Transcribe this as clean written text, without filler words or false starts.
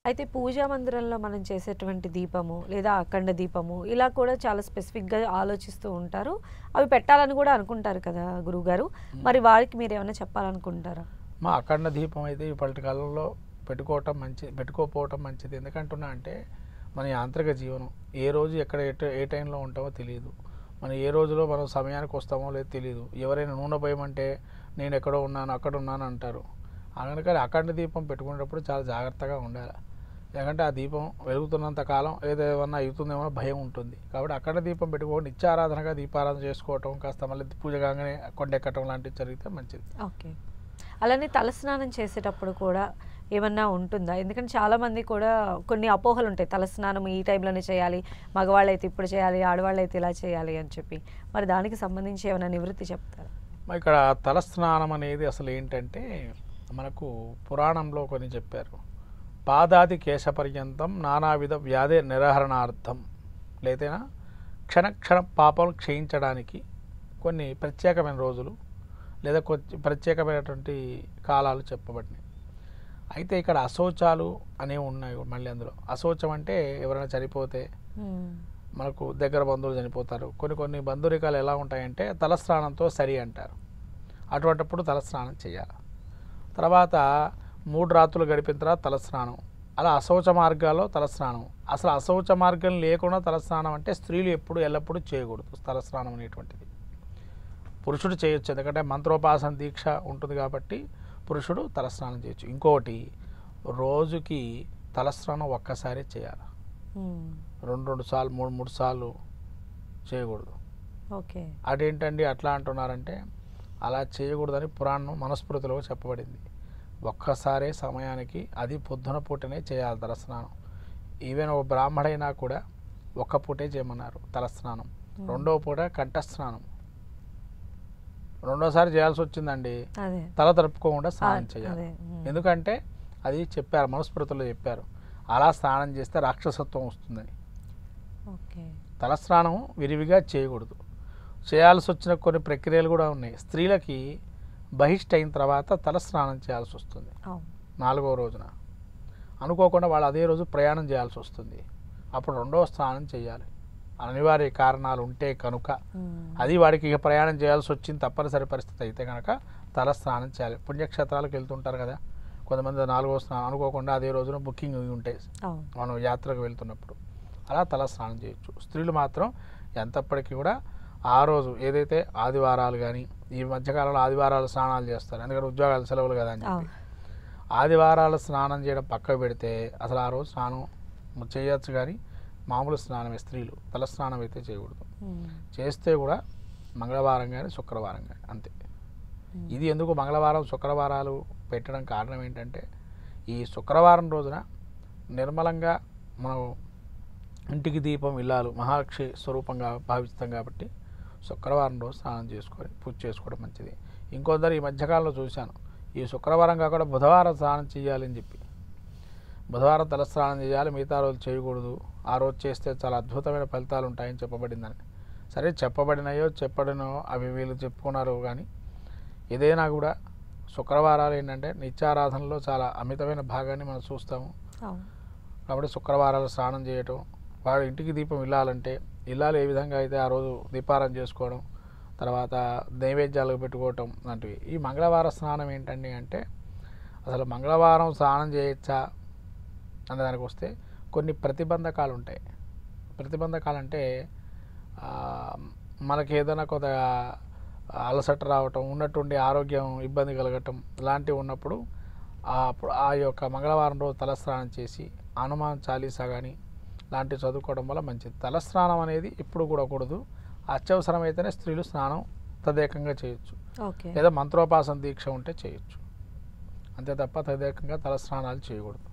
అయితే పూజా మందిరంలో మనం చేసేటువంటి దీపము లేదా అఖండ దీపము ఇలా కూడా చాలా స్పెసిఫిక్‌గా ఆలోచిస్తూ ఉంటారు. అవి పెట్టాలని కూడా అనుకుంటారు కదా గురువుగారు. హ్మ్. మరి వారికి మీరేమైనా చెప్పాలనుకుంటారా? మా అఖండ దీపం అయితే ఇప్పటి కాలంలో పెట్టుకోకపోవటం మంచిది. ఎందుకంటున్నా అంటే మన యాంత్రిక జీవనం. ఏ రోజు ఎక్కడ ఏ టైంలో ఉంటామో తెలియదు. మనం ఏ రోజులో మనం సమయానికి వస్తామో లేదో తెలీదు. ఎవరైనా నూనె పోయమంటే నేను ఎక్కడో ఉన్నాను, అక్కడ ఉన్నాను అంటారు. అందుకని అఖండ దీపం పెట్టుకునేటప్పుడు చాలా జాగ్రత్తగా ఉండాలి. ఎందుకంటే ఆ దీపం వెలుగుతున్నంత కాలం ఏదేమన్నా అవుతుందేమో భయం ఉంటుంది. కాబట్టి అఖండ దీపం పెట్టుకోవడం నిత్యారాధనగా దీపారాధన చేసుకోవటం, కాస్త మళ్ళీ పూజ కాగానే కొండెక్కటం లాంటివి జరిగితే మంచిది. ఓకే. అలానే తలస్నానం చేసేటప్పుడు కూడా ఏమన్నా ఉంటుందా? ఎందుకంటే చాలామంది కూడా కొన్ని అపోహలుంటాయి. తలస్నానం ఈ టైంలోనే చేయాలి, మగవాళ్ళైతే ఇప్పుడు చేయాలి, ఆడవాళ్ళైతే ఇలా చేయాలి అని చెప్పి. మరి దానికి సంబంధించి ఏమైనా నివృత్తి చెప్తారా? ఇక్కడ తలస్నానం అనేది అసలు ఏంటంటే మనకు పురాణంలో కొన్ని చెప్పారు. పాదాది కేశపర్యంతం నానావిధ వ్యాధి నిరహరణార్థం, లేదైనా క్షణ పాపాలు క్షయించడానికి కొన్ని ప్రత్యేకమైన రోజులు లేదా ప్రత్యేకమైనటువంటి కాలాలు చెప్పబడినాయి. అయితే ఇక్కడ అశౌచాలు అనేవి ఉన్నాయి. మళ్ళీ అందులో అశౌచం అంటే ఎవరైనా చనిపోతే, మనకు దగ్గర బంధువులు చనిపోతారు. కొన్ని బంధురికాలు ఎలా ఉంటాయంటే తలస్నానంతో సరి అంటారు. అటువంటిప్పుడు తలస్నానం చేయాలి. తర్వాత 3 రాత్రులు గడిపిన తర్వాత తలస్నానం. అలా అశౌచ మార్గాల్లో తలస్నానం. అసలు అశౌచ మార్గం లేకుండా తలస్నానం అంటే స్త్రీలు ఎల్లప్పుడూ చేయకూడదు. తలస్నానం అనేటువంటిది పురుషుడు చేయొచ్చు. ఎందుకంటే మంత్రోపాసన దీక్ష ఉంటుంది కాబట్టి పురుషుడు తలస్నానం చేయొచ్చు. ఇంకోటి, రోజుకి తలస్నానం ఒక్కసారి చేయాలి. 2 సార్లు 3 సార్లు చేయకూడదు. ఓకే. అదేంటండి అట్లా అంటున్నారంటే, అలా చేయకూడదని పురాణం మనస్మృతిలో చెప్పబడింది. ఒక్కసారే సమయానికి, అది పొద్దున పూటనే చేయాలి తలస్నానం. ఈవెన్ ఒక బ్రాహ్మడైనా కూడా ఒక్క పూటే చేయమన్నారు తలస్నానం. రెండవ పూట కంఠస్నానం. రెండోసారి చేయాల్సి వచ్చిందండి, తల తడుపుకోకుండా స్నానం చేయాలి. ఎందుకంటే అది చెప్పారు, మనుస్మృతిలో చెప్పారు, అలా స్నానం చేస్తే రాక్షసత్వం వస్తుందని. తలస్నానం విరివిగా చేయకూడదు. చేయాల్సి వచ్చిన కొన్ని ప్రక్రియలు కూడా ఉన్నాయి. స్త్రీలకి బహిష్ట అయిన తర్వాత తలస్నానం చేయాల్సి వస్తుంది 4వ రోజున. అనుకోకుండా వాళ్ళు అదే రోజు ప్రయాణం చేయాల్సి వస్తుంది. అప్పుడు 2వ స్నానం చేయాలి. అనివార్య కారణాలు ఉంటే కనుక, అది వాడికి ఇక ప్రయాణం చేయాల్సి వచ్చింది తప్పనిసరి పరిస్థితి అయితే కనుక తలస్నానం చేయాలి. పుణ్యక్షేత్రాలకు వెళ్తుంటారు కదా కొంతమంది, 4వ స్నానం అనుకోకుండా అదే రోజున బుకింగ్ ఉంటాయి మనం యాత్రకు వెళ్తున్నప్పుడు, అలా తలస్నానం చేయొచ్చు. స్త్రీలు మాత్రం ఎంతప్పటికీ కూడా ఆ రోజు ఏదైతే ఆదివారాలు కానీ, ఈ మధ్యకాలంలో ఆదివారాలు స్నానాలు చేస్తారు ఎందుకంటే ఉద్యోగాలు సెలవులు కదా అని చెప్పి, ఆదివారాలు స్నానం చేయడం పక్కకు పెడితే అసలు ఆ రోజు స్నానం చేయొచ్చు. కానీ మామూలు స్నానమే, స్త్రీలు తలస్నానం అయితే చేయకూడదు. చేస్తే కూడా మంగళవారం కానీ శుక్రవారం కానీ అంతే. ఇది ఎందుకు మంగళవారం శుక్రవారాలు పెట్టడం కారణం ఏంటంటే, ఈ శుక్రవారం రోజున నిర్మలంగా మనం ఇంటికి దీపం ఇల్లాలు మహాలక్ష్మి స్వరూపంగా భావిస్తాం కాబట్టి శుక్రవారం రోజు స్నానం చేసుకొని పూజ చేసుకోవడం మంచిది. ఇంకొందరు ఈ మధ్యకాలంలో చూశాను, ఈ శుక్రవారం కాకుండా బుధవారం స్నానం చేయాలని చెప్పి, బుధవారం తలస్నానం చేయాలి, మిగతా రోజు చేయకూడదు, ఆ రోజు చేస్తే చాలా అద్భుతమైన ఫలితాలు ఉంటాయని చెప్పబడిందని. సరే, చెప్పబడినో అవి వీళ్ళు చెప్పుకున్నారు. కానీ ఏదైనా కూడా శుక్రవారాలు ఏంటంటే నిత్యారాధనలో చాలా అమితమైన భాగాన్ని మనం చూస్తాము. కాబట్టి శుక్రవారాలు స్నానం చేయటం, వాడు ఇంటికి దీపం ఇల్లాలంటే ఇల్లాలు ఏ విధంగా అయితే ఆ రోజు దీపారాధన చేసుకోవడం, తర్వాత నైవేద్యాలకు పెట్టుకోవటం లాంటివి. ఈ మంగళవార స్నానం ఏంటండి అంటే, అసలు మంగళవారం స్నానం చేయొచ్చా అన్నదానికి వస్తే కొన్ని ప్రతిబంధకాలు ఉంటాయి. ప్రతిబంధకాలు అంటే మనకి ఏదైనా కొద్దిగా అలసట రావటం, ఉన్నట్టుండి ఆరోగ్యం ఇబ్బంది కలగటం లాంటివి ఉన్నప్పుడు అప్పుడు ఆ యొక్క మంగళవారం రోజు తలస్నానం చేసి హనుమాన్ చాలీసా కానీ లాంటివి చదువుకోవడం వల్ల మంచిది. తలస్నానం అనేది ఇప్పుడు కూడా కూడదు. అత్యవసరమైతేనే స్త్రీలు స్నానం తదేకంగా చేయొచ్చు, లేదా మంత్రోపాసన దీక్ష ఉంటే చేయొచ్చు. అంతే తప్ప తదేకంగా తలస్నానాలు చేయకూడదు.